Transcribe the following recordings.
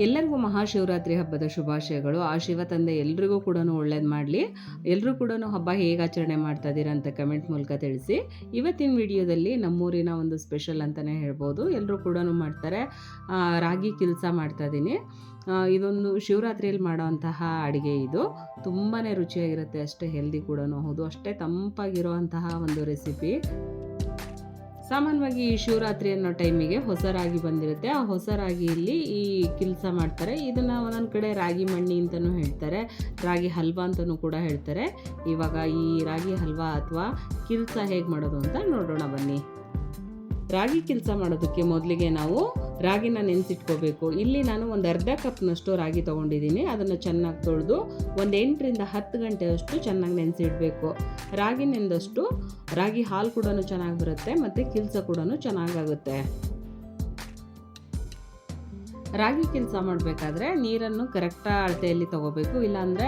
ಎಲ್ಲರಿಗೂ ಮಹಾಶಿವರಾತ್ರಿ ಹಬ್ಬದ ಶುಭಾಶಯಗಳು. ಆ ಶಿವ ತಂದೆ ಎಲ್ರಿಗೂ ಕೂಡ ಒಳ್ಳೇದು ಮಾಡಲಿ. ಎಲ್ಲರೂ ಕೂಡ ಹಬ್ಬ ಹೇಗೆ ಆಚರಣೆ ಮಾಡ್ತಾ ಇದ್ದೀರಾ ಅಂತ ಕಮೆಂಟ್ ಮೂಲಕ ತಿಳಿಸಿ. ಇವತ್ತಿನ ವಿಡಿಯೋದಲ್ಲಿ ನಮ್ಮೂರಿನ ಒಂದು ಸ್ಪೆಷಲ್ ಅಂತಲೇ ಹೇಳ್ಬೋದು. ಎಲ್ಲರೂ ಕೂಡ ಮಾಡ್ತಾರೆ, ರಾಗಿ ಕಿಲ್ಸ ಮಾಡ್ತಾ ಇದ್ದೀನಿ. ಇದೊಂದು ಶಿವರಾತ್ರಿಯಲ್ಲಿ ಮಾಡೋವಂತಹ ಅಡುಗೆ. ಇದು ತುಂಬಾ ರುಚಿಯಾಗಿರುತ್ತೆ, ಅಷ್ಟೇ ಹೆಲ್ದಿ ಕೂಡ ಹೌದು, ಅಷ್ಟೇ ತಂಪಾಗಿರುವಂತಹ ಒಂದು ರೆಸಿಪಿ. ಸಾಮಾನ್ಯವಾಗಿ ಈ ಶಿವರಾತ್ರಿ ಅನ್ನೋ ಟೈಮಿಗೆ ಹೊಸ ರಾಗಿ ಬಂದಿರುತ್ತೆ. ಆ ಹೊಸ ರಾಗಿಯಲ್ಲಿ ಈ ಕಿಲ್ಸ ಮಾಡ್ತಾರೆ. ಇದನ್ನು ಒಂದೊಂದು ಕಡೆ ರಾಗಿ ಮಣ್ಣಿ ಅಂತಲೂ ಹೇಳ್ತಾರೆ, ರಾಗಿ ಹಲ್ವಾ ಅಂತಲೂ ಕೂಡ ಹೇಳ್ತಾರೆ. ಇವಾಗ ಈ ರಾಗಿ ಹಲ್ವಾ ಅಥವಾ ಕಿಲ್ಸ ಹೇಗೆ ಮಾಡೋದು ಅಂತ ನೋಡೋಣ ಬನ್ನಿ. ರಾಗಿ ಕಿಲ್ಸ ಮಾಡೋದಕ್ಕೆ ಮೊದಲಿಗೆ ನಾವು ರಾಗಿನ ನೆನೆಸಿಟ್ಕೋಬೇಕು. ಇಲ್ಲಿ ನಾನು ಒಂದು ಅರ್ಧ ಕಪ್ನಷ್ಟು ರಾಗಿ ತೊಗೊಂಡಿದ್ದೀನಿ. ಅದನ್ನು ಚೆನ್ನಾಗಿ ತೊಳೆದು ಒಂದು 8ರಿಂದ 10 ಗಂಟೆಯಷ್ಟು ಚೆನ್ನಾಗಿ ನೆನೆಸಿಡಬೇಕು. ರಾಗಿ ನೆಂದಷ್ಟು ರಾಗಿ ಹಾಲು ಕೂಡ ಚೆನ್ನಾಗಿ ಬರುತ್ತೆ ಮತ್ತು ಕಿಲ್ಸ ಕೂಡ ಚೆನ್ನಾಗಾಗುತ್ತೆ. ರಾಗಿ ಕಿಲ್ಸ ಮಾಡಬೇಕಾದ್ರೆ ನೀರನ್ನು ಕರೆಕ್ಟ್ ಅಳತೆಯಲ್ಲಿ ತೊಗೋಬೇಕು, ಇಲ್ಲಾಂದರೆ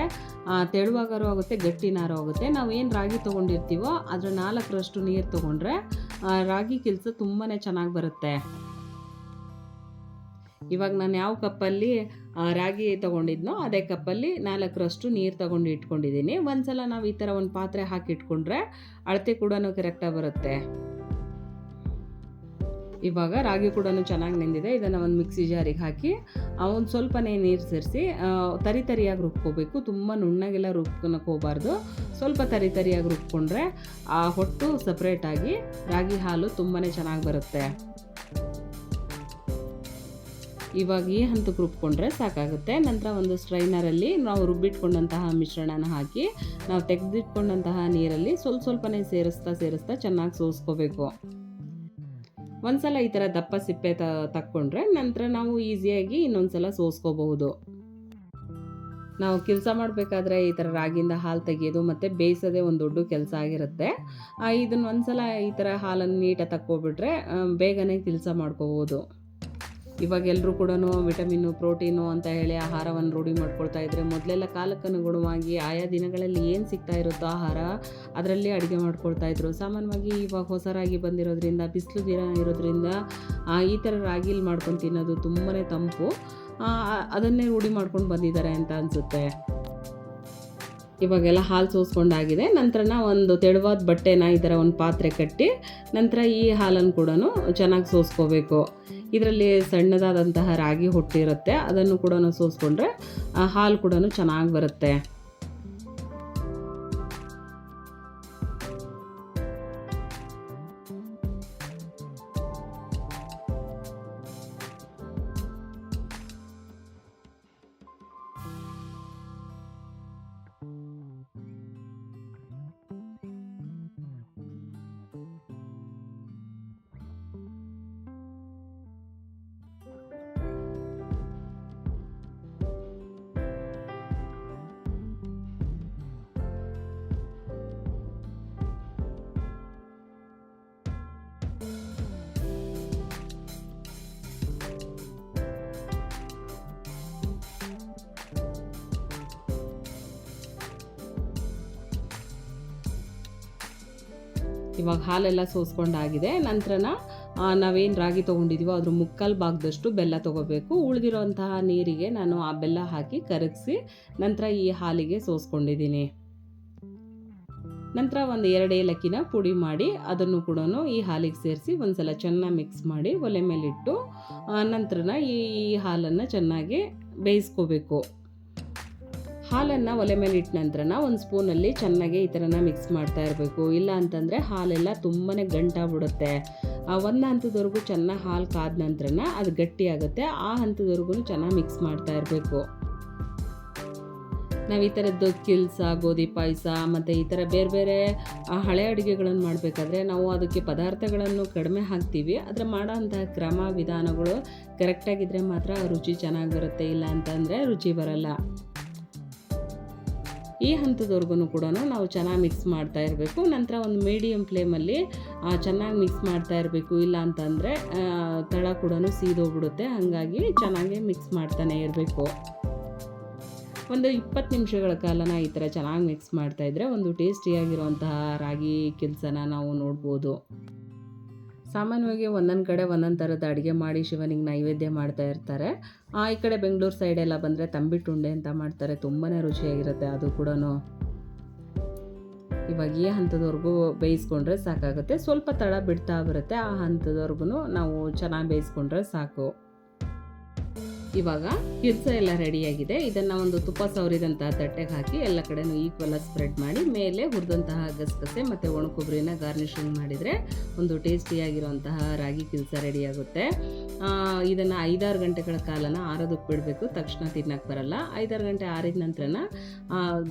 ತೆಳುವಾಗಾರು ಆಗುತ್ತೆ, ಗಟ್ಟಿನಾರು ಆಗುತ್ತೆ. ನಾವು ಏನು ರಾಗಿ ತೊಗೊಂಡಿರ್ತೀವೋ ಅದರ 4ರಷ್ಟು ನೀರು ತೊಗೊಂಡ್ರೆ ರಾಗಿ ಕಿಲ್ಸ ತುಂಬಾ ಚೆನ್ನಾಗಿ ಬರುತ್ತೆ. ಇವಾಗ ನಾನು ಯಾವ ಕಪ್ಪಲ್ಲಿ ರಾಗಿ ತೊಗೊಂಡಿದ್ನೋ ಅದೇ ಕಪ್ಪಲ್ಲಿ 4ರಷ್ಟು ನೀರು ತೊಗೊಂಡು ಇಟ್ಕೊಂಡಿದ್ದೀನಿ. ಒಂದ್ಸಲ ನಾವು ಈ ಥರ ಒಂದು ಪಾತ್ರೆ ಹಾಕಿ ಇಟ್ಕೊಂಡ್ರೆ ಅಳತೆ ಕೂಡ ಕರೆಕ್ಟಾಗಿ ಬರುತ್ತೆ. ಇವಾಗ ರಾಗಿ ಕೂಡ ಚೆನ್ನಾಗಿ ನೆಂದಿದೆ. ಇದನ್ನು ಒಂದು ಮಿಕ್ಸಿ ಜಾರಿಗೆ ಹಾಕಿ ಒಂದು ಸ್ವಲ್ಪನೇ ನೀರು ಸೇರಿಸಿ ತರಿಯಾಗಿ ರುಬ್ಕೋಬೇಕು. ತುಂಬ ನುಣ್ಣಗೆಲ್ಲ ರುಬ್ಕೊಳಕ್ಕೆ ಹೋಗಬಾರ್ದು, ಸ್ವಲ್ಪ ತರಿಯಾಗಿ ರುಬ್ಕೊಂಡ್ರೆ ಆ ಹೊಟ್ಟು ಸಪ್ರೇಟಾಗಿ ರಾಗಿ ಹಾಲು ತುಂಬಾ ಚೆನ್ನಾಗಿ ಬರುತ್ತೆ. ಇವಾಗ ಈ ಹಂತಕ್ಕೆ ರುಬ್ಕೊಂಡ್ರೆ ಸಾಕಾಗುತ್ತೆ. ನಂತರ ಒಂದು ಸ್ಟ್ರೈನರಲ್ಲಿ ನಾವು ರುಬ್ಬಿಟ್ಕೊಂಡಂತಹ ಮಿಶ್ರಣನ ಹಾಕಿ ನಾವು ತೆಗೆದಿಟ್ಕೊಂಡಂತಹ ನೀರಲ್ಲಿ ಸ್ವಲ್ಪನೇ ಸೇರಿಸ್ತಾ ಚೆನ್ನಾಗಿ ಸೋಸ್ಕೋಬೇಕು. ಒಂದ್ಸಲ ಈ ಥರ ದಪ್ಪ ಸಿಪ್ಪೆ ತಕ್ಕೊಂಡ್ರೆ ನಂತರ ನಾವು ಈಸಿಯಾಗಿ ಇನ್ನೊಂದ್ಸಲ ಸೋಸ್ಕೋಬಹುದು. ನಾವು ಕೆಲಸ ಮಾಡಬೇಕಾದ್ರೆ ಈ ಥರ ರಾಗಿಯಿಂದ ಹಾಲು ತೆಗೆಯೋದು ಮತ್ತು ಬೇಯಿಸೋದೇ ಒಂದು ದೊಡ್ಡ ಕೆಲಸ ಆಗಿರುತ್ತೆ. ಇದನ್ನು ಒಂದ್ಸಲ ಈ ಥರ ಹಾಲನ್ನು ನೀಟಾಗಿ ತಕ್ಕೊಬಿಟ್ರೆ ಬೇಗನೆ ಕೆಲಸ ಮಾಡ್ಕೋಬೋದು. ಇವಾಗ ಎಲ್ಲರೂ ಕೂಡ ವಿಟಮಿನ್ನು, ಪ್ರೋಟೀನು ಅಂತ ಹೇಳಿ ಆಹಾರವನ್ನು ರೂಢಿ ಮಾಡ್ಕೊಳ್ತಾ ಇದ್ರೆ, ಮೊದಲೆಲ್ಲ ಕಾಲಕ್ಕನುಗುಣವಾಗಿ ಆಯಾ ದಿನಗಳಲ್ಲಿ ಏನು ಸಿಗ್ತಾ ಇರುತ್ತೋ ಆಹಾರ ಅದರಲ್ಲಿ ಅಡುಗೆ ಮಾಡ್ಕೊಳ್ತಾ ಇದ್ರು. ಸಾಮಾನ್ಯವಾಗಿ ಇವಾಗ ಹೊಸ ರಾಗಿ ಬಂದಿರೋದ್ರಿಂದ, ಬಿಸಿಲು ದಿನ ಇರೋದ್ರಿಂದ ಈ ಥರ ರಾಗಿಲಿ ಮಾಡ್ಕೊಂಡು ತಿನ್ನೋದು ತುಂಬಾ ತಂಪು, ಅದನ್ನೇ ರೂಢಿ ಮಾಡ್ಕೊಂಡು ಬಂದಿದ್ದಾರೆ ಅಂತ ಅನಿಸುತ್ತೆ. ಇವಾಗೆಲ್ಲ ಹಾಲು ಸೋಸ್ಕೊಂಡಾಗಿದೆ. ನಂತರ ಒಂದು ತೆಳುವಾದ ಬಟ್ಟೆನ ಈ ಥರ ಒಂದು ಪಾತ್ರೆ ಕಟ್ಟಿ ನಂತರ ಈ ಹಾಲನ್ನು ಕೂಡ ಚೆನ್ನಾಗಿ ಸೋಸ್ಕೋಬೇಕು. ಇದರಲ್ಲಿ ಸಣ್ಣದಾದಂತಹ ರಾಗಿ ಹೊಟ್ಟಿರುತ್ತೆ, ಅದನ್ನು ಕೂಡ ಸೋಸ್ಕೊಂಡ್ರೆ ಹಾಲು ಕೂಡ ಚೆನ್ನಾಗಿ ಬರುತ್ತೆ. ಇವಾಗ ಹಾಲೆಲ್ಲ ಸೋಸ್ಕೊಂಡಾಗಿದೆ. ನಂತರ ನಾವೇನು ರಾಗಿ ತೊಗೊಂಡಿದ್ದೀವೋ ಅದ್ರ ಮುಕ್ಕಾಲು ಭಾಗದಷ್ಟು ಬೆಲ್ಲ ತೊಗೋಬೇಕು. ಉಳಿದಿರೋಂತಹ ನೀರಿಗೆ ನಾನು ಆ ಬೆಲ್ಲ ಹಾಕಿ ಕರಗಿಸಿ ನಂತರ ಈ ಹಾಲಿಗೆ ಸೋಸ್ಕೊಂಡಿದ್ದೀನಿ. ನಂತರ ಒಂದು 2 ಏಲಕ್ಕಿನ ಪುಡಿ ಮಾಡಿ ಅದನ್ನು ಕೂಡ ಈ ಹಾಲಿಗೆ ಸೇರಿಸಿ ಒಂದ್ಸಲ ಚೆನ್ನಾಗಿ ಮಿಕ್ಸ್ ಮಾಡಿ ಒಲೆ ಮೇಲಿಟ್ಟು ನಂತರ ಈ ಹಾಲನ್ನು ಚೆನ್ನಾಗಿ ಬೇಯಿಸ್ಕೋಬೇಕು. ಹಾಲನ್ನು ಒಲೆ ಮೇಲೆ ಇಟ್ಟ ನಂತರ ಒಂದು ಸ್ಪೂನಲ್ಲಿ ಚೆನ್ನಾಗಿ ಈ ಥರನ ಮಿಕ್ಸ್ ಮಾಡ್ತಾ ಇರಬೇಕು. ಇಲ್ಲ ಅಂತಂದರೆ ಹಾಲೆಲ್ಲ ತುಂಬಾ ಗಂಟಾಗ್ಬಿಡುತ್ತೆ. ಒಂದು ಹಂತದವರೆಗೂ ಚೆನ್ನಾಗಿ ಹಾಲು ಕಾದ ನಂತರ ಅದು ಗಟ್ಟಿ ಆಗುತ್ತೆ. ಆ ಹಂತದವರೆಗೂ ಚೆನ್ನಾಗಿ ಮಿಕ್ಸ್ ಮಾಡ್ತಾ ಇರಬೇಕು. ನಾವು ಈ ಥರದ್ದು ಕಿಲ್ಸ, ಗೋಧಿ ಪಾಯಸ ಮತ್ತು ಈ ಥರ ಬೇರೆ ಬೇರೆ ಹಳೆ ಅಡುಗೆಗಳನ್ನು ಮಾಡಬೇಕಾದ್ರೆ ನಾವು ಅದಕ್ಕೆ ಪದಾರ್ಥಗಳನ್ನು ಕಡಿಮೆ ಹಾಕ್ತೀವಿ. ಆದರೆ ಮಾಡೋ ಅಂತಹ ಕ್ರಮ ವಿಧಾನಗಳು ಕರೆಕ್ಟಾಗಿದ್ದರೆ ಮಾತ್ರ ರುಚಿ ಚೆನ್ನಾಗಿ ಬರುತ್ತೆ, ಇಲ್ಲ ಅಂತಂದರೆ ರುಚಿ ಬರಲ್ಲ. ಈ ಹಂತದವರೆಗೂ ಕೂಡ ನಾವು ಚೆನ್ನಾಗಿ ಮಿಕ್ಸ್ ಮಾಡ್ತಾ ಇರಬೇಕು. ನಂತರ ಒಂದು ಮೀಡಿಯಮ್ ಫ್ಲೇಮಲ್ಲಿ ಚೆನ್ನಾಗಿ ಮಿಕ್ಸ್ ಮಾಡ್ತಾ ಇರಬೇಕು, ಇಲ್ಲ ಅಂತಂದರೆ ತಳ ಕೂಡ ಸೀದೋಗ್ಬಿಡುತ್ತೆ. ಹಾಗಾಗಿ ಚೆನ್ನಾಗಿ ಮಿಕ್ಸ್ ಮಾಡ್ತಾನೆ ಇರಬೇಕು. ಒಂದು 20 ನಿಮಿಷಗಳ ಕಾಲನ ಈ ಥರ ಚೆನ್ನಾಗಿ ಮಿಕ್ಸ್ ಮಾಡ್ತಾಯಿದ್ರೆ ಒಂದು ಟೇಸ್ಟಿಯಾಗಿರುವಂತಹ ರಾಗಿ ಕಿಲ್ಸನ ನಾವು ನೋಡ್ಬೋದು. ಸಾಮಾನ್ಯವಾಗಿ ಒಂದೊಂದು ಕಡೆ ಒಂದೊಂದು ಥರದ ಅಡುಗೆ ಮಾಡಿ ಶಿವನಿಗೆ ನೈವೇದ್ಯ ಮಾಡ್ತಾ ಇರ್ತಾರೆ. ಈ ಕಡೆ ಬೆಂಗಳೂರು ಸೈಡೆಲ್ಲ ಬಂದರೆ ತಂಬಿಟ್ಟು ಉಂಡೆ ಅಂತ ಮಾಡ್ತಾರೆ, ತುಂಬಾ ರುಚಿಯಾಗಿರುತ್ತೆ ಅದು ಕೂಡ. ಇವಾಗ ಈ ಹಂತದವರೆಗೂ ಬೇಯಿಸ್ಕೊಂಡ್ರೆ ಸಾಕಾಗುತ್ತೆ. ಸ್ವಲ್ಪ ತಳ ಬಿಡ್ತಾ ಬರುತ್ತೆ, ಆ ಹಂತದವರೆಗೂ ನಾವು ಚೆನ್ನಾಗಿ ಬೇಯಿಸ್ಕೊಂಡ್ರೆ ಸಾಕು. ಇವಾಗ ಕಿಲ್ಸ ಎಲ್ಲ ರೆಡಿಯಾಗಿದೆ. ಇದನ್ನು ಒಂದು ತುಪ್ಪ ಸವರಿದಂತಹ ತಟ್ಟೆಗೆ ಹಾಕಿ ಎಲ್ಲ ಕಡೆನೂ ಈಕ್ವಲ್ ಸ್ಪ್ರೆಡ್ ಮಾಡಿ ಮೇಲೆ ಹುರಿದಂತಹ ಗಸಗಸೆ ಮತ್ತು ಒಣ ಕೊಬ್ಬರಿನ ಗಾರ್ನಿಷಿಂಗ್ ಮಾಡಿದರೆ ಒಂದು ಟೇಸ್ಟಿಯಾಗಿರುವಂತಹ ರಾಗಿ ಕಿಲ್ಸ ರೆಡಿಯಾಗುತ್ತೆ. ಇದನ್ನು 5-6 ಗಂಟೆಗಳ ಕಾಲನ ಆರೋದಕ್ಕೆ ಬಿಡಬೇಕು, ತಕ್ಷಣ ತಿನ್ನಕ್ಕೆ ಬರಲ್ಲ. 5-6 ಗಂಟೆ ಆರಿದ ನಂತರನ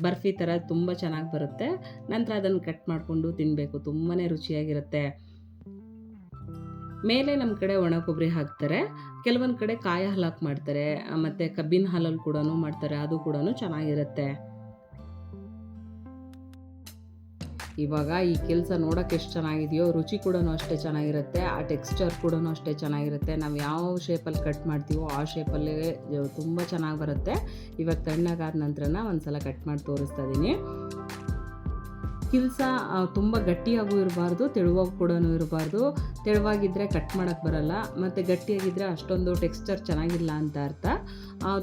ಬರ್ಫಿ ಥರ ತುಂಬ ಚೆನ್ನಾಗಿ ಬರುತ್ತೆ. ನಂತರ ಅದನ್ನು ಕಟ್ ಮಾಡಿಕೊಂಡು ತಿನ್ನಬೇಕು, ತುಂಬಾ ರುಚಿಯಾಗಿರುತ್ತೆ. ಮೇಲೆ ನಮ್ಮ ಕಡೆ ಒಣ ಕೊಬ್ಬರಿ ಹಾಕ್ತಾರೆ, ಕೆಲವೊಂದು ಕಡೆ ಕಾಯಿ ಹಾಲು ಹಾಕಿ ಮಾಡ್ತಾರೆ, ಮತ್ತು ಕಬ್ಬಿನ ಹಾಲಲ್ಲಿ ಕೂಡ ಮಾಡ್ತಾರೆ, ಅದು ಕೂಡ ಚೆನ್ನಾಗಿರುತ್ತೆ. ಇವಾಗ ಈ ಕೆಲಸ ನೋಡೋಕೆ ಎಷ್ಟು ಚೆನ್ನಾಗಿದೆಯೋ ರುಚಿ ಕೂಡ ಅಷ್ಟೇ ಚೆನ್ನಾಗಿರುತ್ತೆ, ಆ ಟೆಕ್ಸ್ಚರ್ ಕೂಡ ಅಷ್ಟೇ ಚೆನ್ನಾಗಿರುತ್ತೆ. ನಾವು ಯಾವ ಶೇಪಲ್ಲಿ ಕಟ್ ಮಾಡ್ತೀವೋ ಆ ಶೇಪಲ್ಲೇ ತುಂಬ ಚೆನ್ನಾಗಿ ಬರುತ್ತೆ. ಇವಾಗ ತಣ್ಣಗಾದ ನಂತರನ ಒಂದು ಸಲ ಕಟ್ ಮಾಡಿ ತೋರಿಸ್ತಾ ಇದ್ದೀನಿ. ಕಿಲ್ಸ ತುಂಬ ಗಟ್ಟಿಯಾಗೂ ಇರಬಾರ್ದು, ತೆಳುವಾಗಿ ಕೂಡ ಇರಬಾರ್ದು. ತೆಳುವಾಗಿದ್ದರೆ ಕಟ್ ಮಾಡೋಕ್ಕೆ ಬರಲ್ಲ, ಮತ್ತು ಗಟ್ಟಿಯಾಗಿದ್ದರೆ ಅಷ್ಟೊಂದು ಟೆಕ್ಸ್ಚರ್ ಚೆನ್ನಾಗಿಲ್ಲ ಅಂತ ಅರ್ಥ.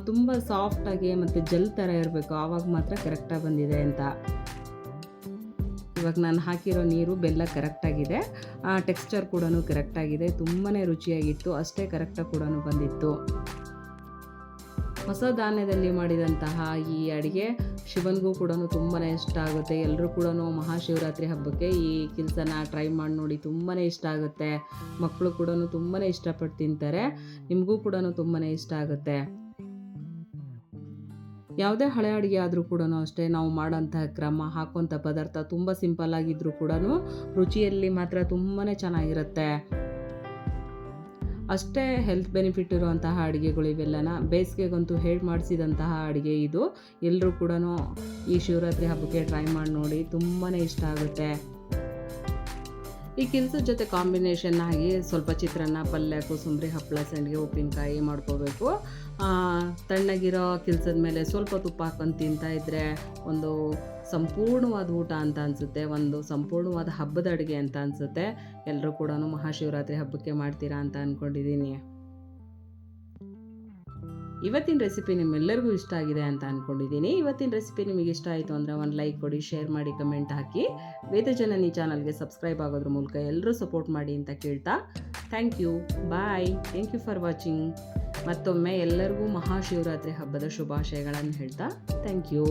ತುಂಬ ಸಾಫ್ಟಾಗಿ ಮತ್ತು ಜೆಲ್ ಥರ ಇರಬೇಕು, ಆವಾಗ ಮಾತ್ರ ಕರೆಕ್ಟಾಗಿ ಬಂದಿದೆ ಅಂತ. ಇವಾಗ ನಾನು ಹಾಕಿರೋ ನೀರು ಬೆಲ್ಲ ಕರೆಕ್ಟಾಗಿದೆ, ಟೆಕ್ಸ್ಚರ್ ಕೂಡ ಕರೆಕ್ಟಾಗಿದೆ, ತುಂಬಾ ರುಚಿಯಾಗಿತ್ತು, ಅಷ್ಟೇ ಕರೆಕ್ಟಾಗಿ ಕೂಡ ಬಂದಿತ್ತು. ಹೊಸ ಧಾನ್ಯದಲ್ಲಿ ಮಾಡಿದಂತಹ ಈ ಅಡುಗೆ ಶಿವನಿಗೂ ಕೂಡ ತುಂಬಾ ಇಷ್ಟ ಆಗುತ್ತೆ. ಎಲ್ಲರೂ ಕೂಡ ಮಹಾಶಿವರಾತ್ರಿ ಹಬ್ಬಕ್ಕೆ ಈ ಕಿಲ್ಸನ ಟ್ರೈ ಮಾಡಿ ನೋಡಿ, ತುಂಬಾ ಇಷ್ಟ ಆಗುತ್ತೆ. ಮಕ್ಕಳು ಕೂಡ ತುಂಬಾ ಇಷ್ಟಪಟ್ಟು ತಿಂತಾರೆ, ನಿಮಗೂ ಕೂಡ ತುಂಬಾ ಇಷ್ಟ ಆಗುತ್ತೆ. ಯಾವುದೇ ಹಳೆ ಅಡುಗೆ ಆದರೂ ಕೂಡ ಅಷ್ಟೇ, ನಾವು ಮಾಡೋಂತಹ ಕ್ರಮ, ಹಾಕುವಂಥ ಪದಾರ್ಥ ತುಂಬ ಸಿಂಪಲ್ ಆಗಿದ್ದರೂ ಕೂಡ ರುಚಿಯಲ್ಲಿ ಮಾತ್ರ ತುಂಬಾ ಚೆನ್ನಾಗಿರುತ್ತೆ. ಅಷ್ಟೇ ಹೆಲ್ತ್ ಬೆನಿಫಿಟ್ ಇರುವಂತಹ ಅಡುಗೆಗಳು ಇವೆಲ್ಲನ. ಬೇಸಿಗೆಗಂತೂ ಹೇಳಿ ಮಾಡಿಸಿದಂತಹ ಅಡುಗೆ ಇದು. ಎಲ್ಲರೂ ಕೂಡ ಈ ಶಿವರಾತ್ರಿ ಹಬ್ಬಕ್ಕೆ ಟ್ರೈ ಮಾಡಿ ನೋಡಿ, ತುಂಬಾ ಇಷ್ಟ ಆಗುತ್ತೆ. ಈ ಕಿಲ್ಸದ ಜೊತೆ ಕಾಂಬಿನೇಷನ್ ಆಗಿ ಸ್ವಲ್ಪ ಚಿತ್ರಾನ್ನ, ಪಲ್ಯ, ಕೋಸಂಬರಿ, ಹಪ್ಪಳ, ಸಂಡಿಗೆ, ಉಪ್ಪಿನಕಾಯಿ ಮಾಡ್ಕೋಬೇಕು. ತಣ್ಣಗಿರೋ ಕಿಲ್ಸದ ಮೇಲೆ ಸ್ವಲ್ಪ ತುಪ್ಪ ಹಾಕೊಂಡು ತಿಂತಾ ಇದ್ದರೆ ಒಂದು ಸಂಪೂರ್ಣವಾದ ಊಟ ಅಂತ ಅನಿಸುತ್ತೆ, ಒಂದು ಸಂಪೂರ್ಣವಾದ ಹಬ್ಬದ ಅಡುಗೆ ಅಂತ ಅನಿಸುತ್ತೆ. ಎಲ್ಲರೂ ಕೂಡ ಮಹಾಶಿವರಾತ್ರಿ ಹಬ್ಬಕ್ಕೆ ಮಾಡ್ತೀರಾ ಅಂತ ಅಂದ್ಕೊಂಡಿದ್ದೀನಿ. ಇವತ್ತಿನ ರೆಸಿಪಿ ನಿಮ್ಮೆಲ್ಲರಿಗೂ ಇಷ್ಟ ಆಗಿದೆ ಅಂತ ಅಂದ್ಕೊಂಡಿದ್ದೀನಿ. ಇವತ್ತಿನ ರೆಸಿಪಿ ನಿಮಗೆ ಇಷ್ಟ ಆಯಿತು ಅಂದರೆ ಒಂದು ಲೈಕ್ ಕೊಡಿ, ಶೇರ್ ಮಾಡಿ, ಕಮೆಂಟ್ ಹಾಕಿ. ವೇದಜನನಿ ಚಾನಲ್ಗೆ ಸಬ್ಸ್ಕ್ರೈಬ್ ಆಗೋದ್ರ ಮೂಲಕ ಎಲ್ಲರೂ ಸಪೋರ್ಟ್ ಮಾಡಿ ಅಂತ ಕೇಳ್ತಾ thank you, bye, thank you for watching. ಮತ್ತೊಮ್ಮೆ ಎಲ್ಲರಿಗೂ ಮಹಾಶಿವರಾತ್ರಿ ಹಬ್ಬದ ಶುಭಾಶಯಗಳನ್ನು ಹೇಳ್ತಾ ಥ್ಯಾಂಕ್ ಯು.